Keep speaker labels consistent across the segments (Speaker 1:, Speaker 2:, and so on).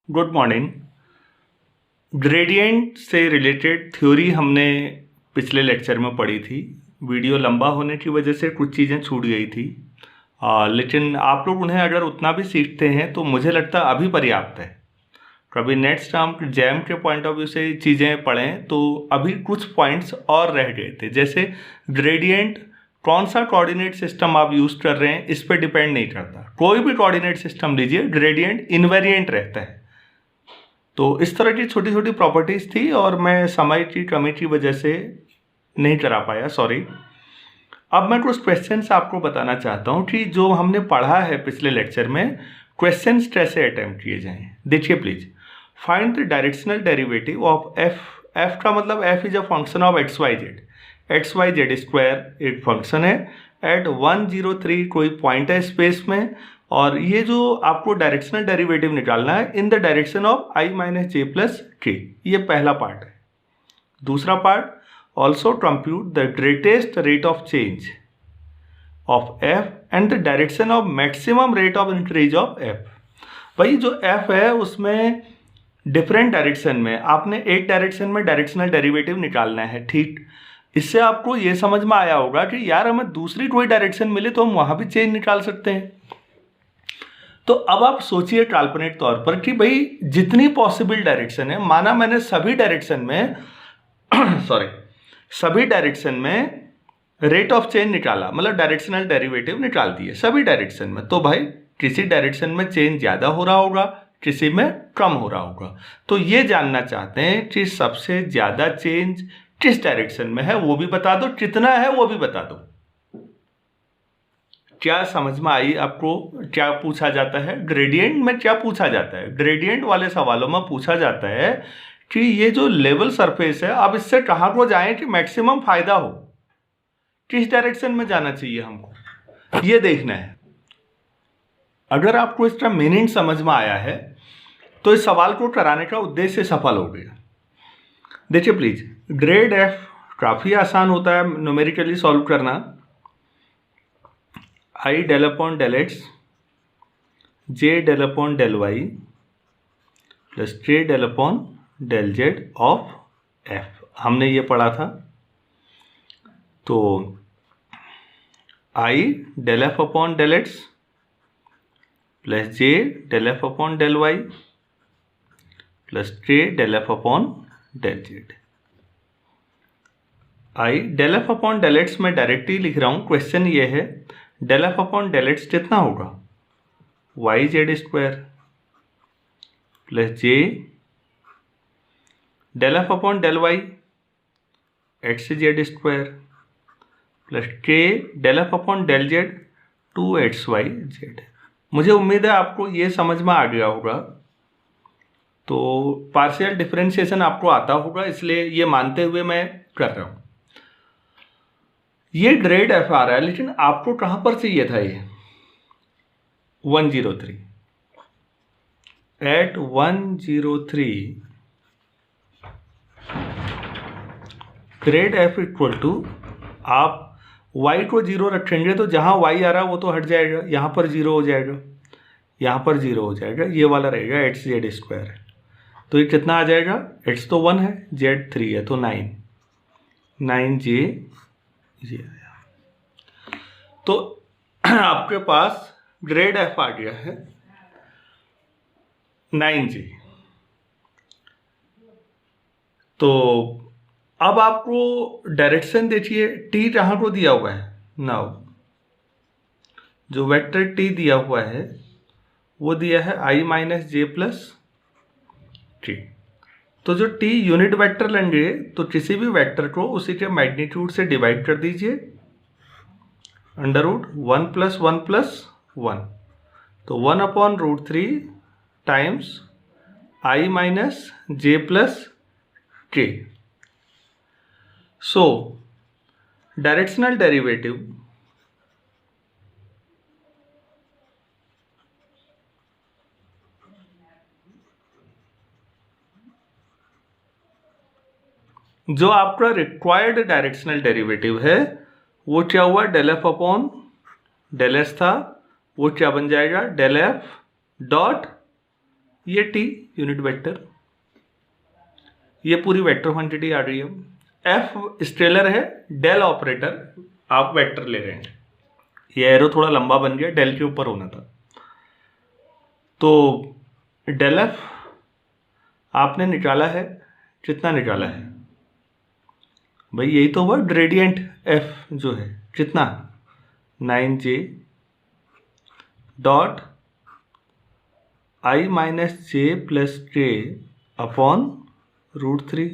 Speaker 1: Good morning. Gradient से related theory हमने पिछले लेक्चर में पढ़ी थी। वीडियो लंबा होने की वजह से कुछ चीज़ें छूट गई थी, लेकिन आप लोग उन्हें अगर उतना भी सीखते हैं तो मुझे लगता है अभी पर्याप्त है। कभी नेक्स्ट हम जैम के पॉइंट ऑफ व्यू से चीज़ें पढ़ें तो अभी कुछ पॉइंट्स और रह गए थे, जैसे ग्रेडियंट कौन सा कोऑर्डिनेट सिस्टम आप यूज़ कर रहे हैं इस पर डिपेंड नहीं करता। कोई भी कोऑर्डिनेट सिस्टम लीजिए, ग्रेडियंट इनवेरिएंट रहता है। तो इस तरह की छोटी छोटी प्रॉपर्टीज़ थी और मैं समय की कमी की वजह से नहीं करा पाया, सॉरी। अब मैं कुछ क्वेश्चंस आपको बताना चाहता हूँ कि जो हमने पढ़ा है पिछले लेक्चर में, क्वेश्चंस कैसे अटेम्प्ट किए जाएं। देखिए please, find the directional derivative of f. F का मतलब f is a function of x y z. X y z square एक फंक्शन है एट 103 कोई पॉइंट है स्पेस में, और ये जो आपको डायरेक्शनल डेरिवेटिव निकालना है in the direction of I minus j plus के। ये पहला पार्ट है। दूसरा part, also compute the greatest rate of change of F and the direction of maximum rate of increase of F. भाई जो F है उसमें डिफरेंट डायरेक्शन में आपने एक डायरेक्शन में डायरेक्शनल डेरिवेटिव निकालना है, ठीक। इससे आपको ये समझ में आया होगा कि यार हमें दूसरी कोई डायरेक्शन मिले तो हम वहां भी चेंज निकाल सकते हैं। तो अब आप सोचिए काल्पनिक तौर पर कि भाई जितनी पॉसिबल डायरेक्शन है, माना मैंने सभी डायरेक्शन में सॉरी सभी डायरेक्शन में रेट ऑफ चेंज निकाला, मतलब डायरेक्शनल डेरिवेटिव निकाल दिए सभी डायरेक्शन में, तो भाई किसी डायरेक्शन में चेंज ज़्यादा हो रहा होगा, किसी में कम हो रहा होगा। तो ये जानना चाहते हैं कि सबसे ज़्यादा चेंज किस डायरेक्शन में है वो भी बता दो, कितना है वो भी बता दो। क्या समझ में आई आपको? क्या पूछा जाता है ग्रेडियंट में? क्या पूछा जाता है ग्रेडियंट वाले सवालों में? पूछा जाता है कि ये जो लेवल सरफेस है, अब इससे कहाँ को जाएं कि मैक्सिमम फायदा हो, किस डायरेक्शन में जाना चाहिए हमको, ये देखना है। अगर आपको इसका मीनिंग समझ में आया है तो इस सवाल को कराने का उद्देश्य सफल हो गया। देखिए प्लीज, ग्रेड एफ काफी आसान होता है न्यूमेरिकली सॉल्व करना। I del upon del X J del upon del Y plus J del upon del Z of F, हमने ये पढ़ा था। तो I del F upon del X plus J del F upon del Y plus J del F upon del Z. I del F upon del X में directly लिख रहा हूं, question ये है del F upon del X कितना होगा, Y z square plus J del F upon del Y X Z square plus K del F upon del Z 2xy Z. मुझे उम्मीद है आपको ये समझ में आ गया होगा। तो पार्शियल डिफरेंशिएशन आपको आता होगा, इसलिए ये मानते हुए मैं कर रहा हूं। ये ग्रेड एफ आ रहा है, लेकिन आपको कहां पर चाहिए था ये 103 at 103 grad f equal to, आप y को 0 रखेंगे तो जहां y आ रहा है वो तो हट जाएगा, यहां पर 0 हो जाएगा, यहां पर 0 हो जाएगा, ये वाला रहेगा एक्स जेड स्क्वायर। तो ये कितना आ जाएगा, x तो 1 है, z 3 है, तो 9 ये आया। तो आपके पास ग्रेड एफ आ गया है 9J। तो अब आपको डायरेक्शन देखिए, टी कहाँ को दिया हुआ है, नाउ जो वेक्टर टी दिया हुआ है वो दिया है आई माइनस जे प्लस टी। तो जो टी यूनिट वेक्टर लेंगे तो किसी भी वेक्टर को उसी के मैग्नीट्यूड से डिवाइड कर दीजिए, अंडर रूट 1 प्लस 1 प्लस 1, तो 1 upon root 3 times i minus j plus k. So directional derivative जो आपका रिक्वायर्ड डायरेक्शनल डेरिवेटिव है वो क्या हुआ, del F upon del s था, वो क्या बन जाएगा डेल एफ डॉट ये टी यूनिट वेक्टर, ये पूरी वेक्टर क्वांटिटी आ रही है। एफ स्केलर है, डेल ऑपरेटर आप वेक्टर ले रहे हैं, ये एरो थोड़ा लंबा बन गया, डेल के ऊपर होना था। तो डेल एफ आपने निकाला है, कितना निकाला है भाई, यही तो हुआ ग्रेडियंट एफ जो है, कितना 9j dot i minus j plus के अपॉन √3,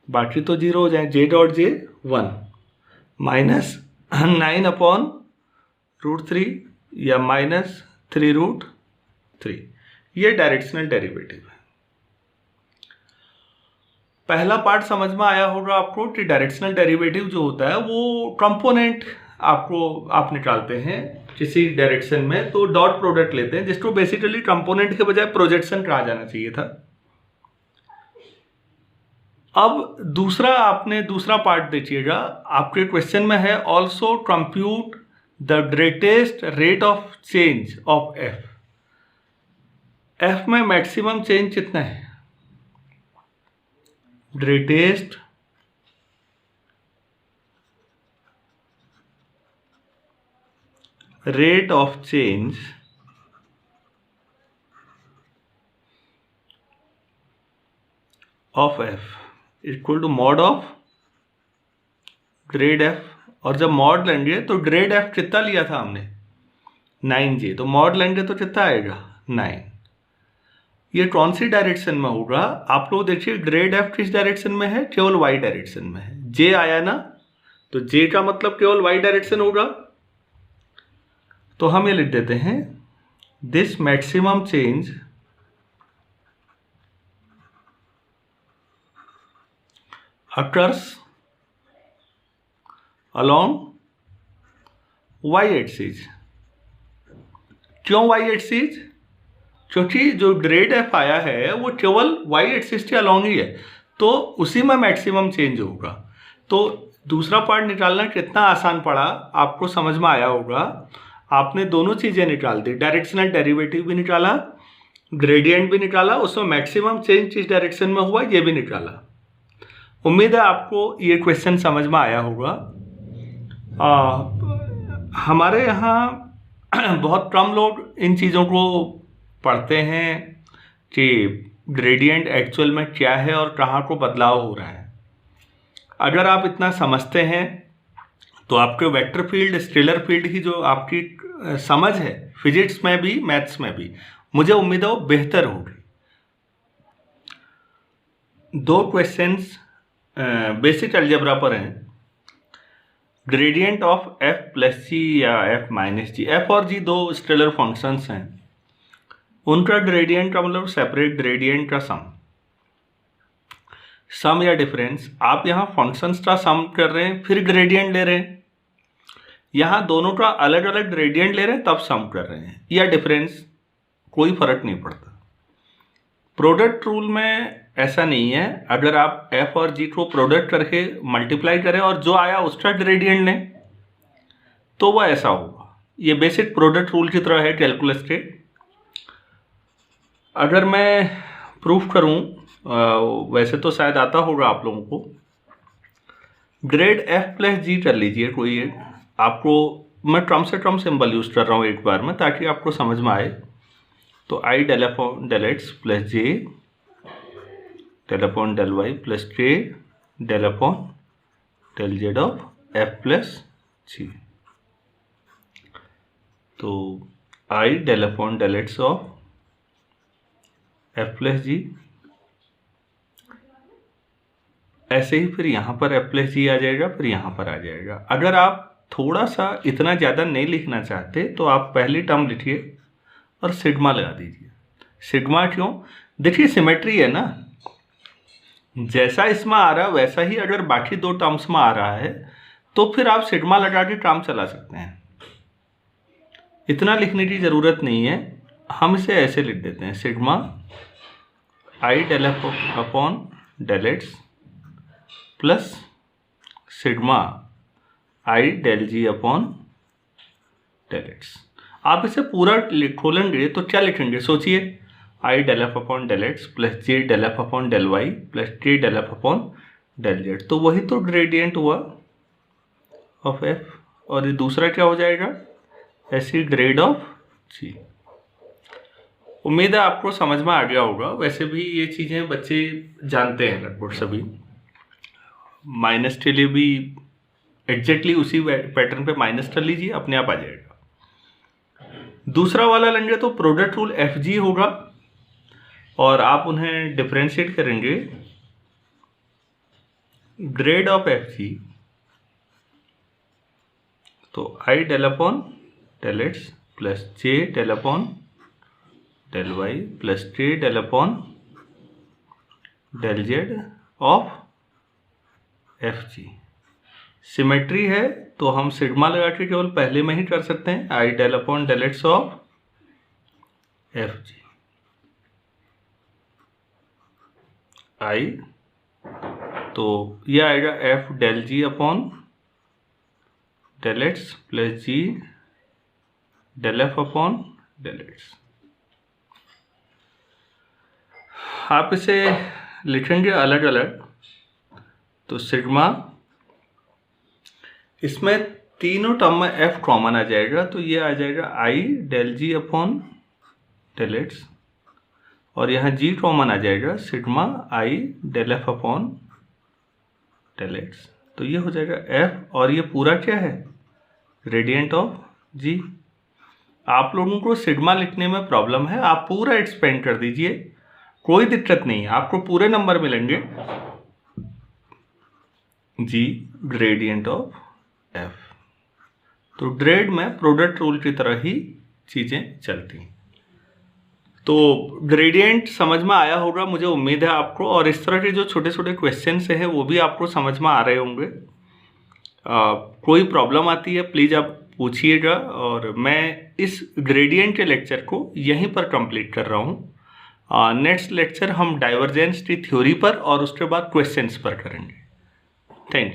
Speaker 1: बाकी तो जीरो हो जाए, j dot J 1 minus 9 upon √3 या माइनस 3√3, ये डायरेक्शनल डेरिवेटिव है। पहला पार्ट समझ में आया होगा आपको कि डायरेक्शनल डेरिवेटिव जो होता है वो कंपोनेंट आप निकालते हैं किसी डायरेक्शन में, तो डॉट प्रोडक्ट लेते हैं, जिसको बेसिकली कंपोनेंट के बजाय प्रोजेक्शन कहा जाना चाहिए था। अब दूसरा पार्ट देखिएगा, आपके क्वेश्चन में है also compute the greatest rate of change of f. F में मैक्सिमम चेंज कितना है, greatest rate of change of f equal to mod of grad f, और जब मॉड लेंगे तो ग्रेड एफ कितना लिया था हमने 9j, तो मॉड लेंगे तो कितना आएगा 9। ये कौन सी डायरेक्शन में होगा, आप लोग देखिए ग्रेड एफ किस डायरेक्शन में है, केवल वाई डायरेक्शन में है, जे आया ना, तो जे का मतलब केवल वाई डायरेक्शन होगा। तो हम ये लिख देते हैं this maximum change occurs along y axis. क्यों y एक्सिस, क्योंकि जो ग्रेड एफ आया है वो केवल y एक्सिस के अलॉन्ग ही है, तो उसी में मैक्सिमम चेंज होगा। तो दूसरा पार्ट निकालना कितना आसान पड़ा, आपको समझ में आया होगा। आपने दोनों चीज़ें निकाल दी, डायरेक्शनल डेरिवेटिव भी निकाला, ग्रेडियंट भी निकाला, उसमें मैक्सिमम चेंज किस डायरेक्शन में हुआ ये भी निकाला। उम्मीद है आपको ये क्वेश्चन समझ में आया होगा। हमारे यहाँ बहुत कम लोग इन चीज़ों को पढ़ते हैं कि ग्रेडियंट एक्चुअल में क्या है और कहाँ को बदलाव हो रहा है। अगर आप इतना समझते हैं तो आपके वेक्टर फील्ड, स्केलर फील्ड की जो आपकी समझ है फिजिक्स में भी मैथ्स में भी, मुझे उम्मीद है वो बेहतर होगी। दो क्वेश्चंस बेसिक अलजेब्रा पर हैं। ग्रेडियंट ऑफ एफ प्लस जी या एफ माइनस जी, एफ और जी दो स्केलर फंक्शंस हैं, उनका ग्रेडियंट का मतलब सेपरेट ग्रेडियंट का सम या डिफरेंस। आप यहाँ फंक्शंस का सम कर रहे हैं फिर ग्रेडियंट ले रहे हैं, यहाँ दोनों का अलग अलग ग्रेडियंट ले रहे हैं तब सम कर रहे हैं, या डिफरेंस, कोई फर्क नहीं पड़ता। प्रोडक्ट रूल में ऐसा नहीं है, अगर आप एफ और जी को प्रोडक्ट करके मल्टीप्लाई करें और जो आया उसका ग्रेडियंट लें तो वह ऐसा होगा। ये बेसिक प्रोडक्ट रूल की तरह है कैलकुलस के। अगर मैं प्रूफ करूं, वैसे तो शायद आता होगा आप लोगों को, ग्रेड एफ प्लस जी कर लीजिए कोई एक, आपको मैं टर्म से टर्म सिंबल यूज कर रहा हूँ एक बार में ताकि आपको समझ में आए। तो I del upon del X plus J del upon del Y plus K del upon del Z of F plus G. तो I del upon del X of F plus G, ऐसे ही फिर यहाँ पर एफ प्लस जी आ जाएगा, फिर यहाँ पर आ जाएगा। अगर आप थोड़ा सा इतना ज़्यादा नहीं लिखना चाहते तो आप पहली टर्म लिखिए और सिग्मा लगा दीजिए। सिग्मा क्यों, देखिए सिमेट्री है ना, जैसा इसमें आ रहा है वैसा ही अगर बाकी दो टर्म्स में आ रहा है तो फिर आप सिग्मा लगा के काम चला सकते हैं, इतना लिखने की ज़रूरत नहीं है। हम इसे ऐसे लिख देते हैं sigma I del upon del X plus sigma I del G upon del X. आप इसे पूरा खोलेंगे तो क्या लिखेंगे, सोचिए। I del F upon del X plus J del F upon del Y plus T del F upon del Z. तो वही तो ग्रेडियंट हुआ ऑफ एफ, और ये दूसरा क्या हो जाएगा, ऐसी ग्रेड ऑफ जी। उम्मीद है आपको समझ में आ गया होगा। वैसे भी ये चीज़ें बच्चे जानते हैं लगभग सभी, माइनस के लिए भी एग्जैक्टली उसी पैटर्न पे माइनस कर लीजिए, अपने आप आ जाएगा। दूसरा वाला लेंगे तो प्रोडक्ट रूल एफ जी होगा, और आप उन्हें डिफरेंशिएट करेंगे ग्रेड ऑफ एफ जी, तो I del upon del X plus J del upon del Y plus T del upon del Z of F G. Symmetry है तो हम सिग्मा लगा के केवल पहले में ही कर सकते हैं, I del upon del X of F G. I तो यह आएगा F del G upon del X plus G del F upon del X. आप इसे लिखेंगे अलग अलग, तो सिग्मा, इसमें तीनों टर्म में एफ कॉमन आ जाएगा, तो ये आ जाएगा I del G upon del X, और यहाँ जी कॉमन आ जाएगा, sigma I del F upon del X. तो ये हो जाएगा एफ, और ये पूरा क्या है, ग्रेडियंट ऑफ जी। आप लोगों को सिग्मा लिखने में प्रॉब्लम है, आप पूरा एक्सपेंड कर दीजिए, कोई दिक्कत नहीं है, आपको पूरे नंबर मिलेंगे। जी ग्रेडियंट ऑफ एफ, तो ग्रेड में प्रोडक्ट रूल की तरह ही चीज़ें चलती। तो ग्रेडियंट समझ में आया होगा मुझे उम्मीद है आपको, और इस तरह के जो छोटे छोटे क्वेश्चंस हैं वो भी आपको समझ में आ रहे होंगे। कोई प्रॉब्लम आती है प्लीज़ आप पूछिएगा, और मैं इस ग्रेडियंट के लेक्चर को यहीं पर कंप्लीट कर रहा हूँ। नेक्स्ट लेक्चर हम डाइवर्जेंस की थ्योरी पर और उसके बाद क्वेश्चंस पर करेंगे।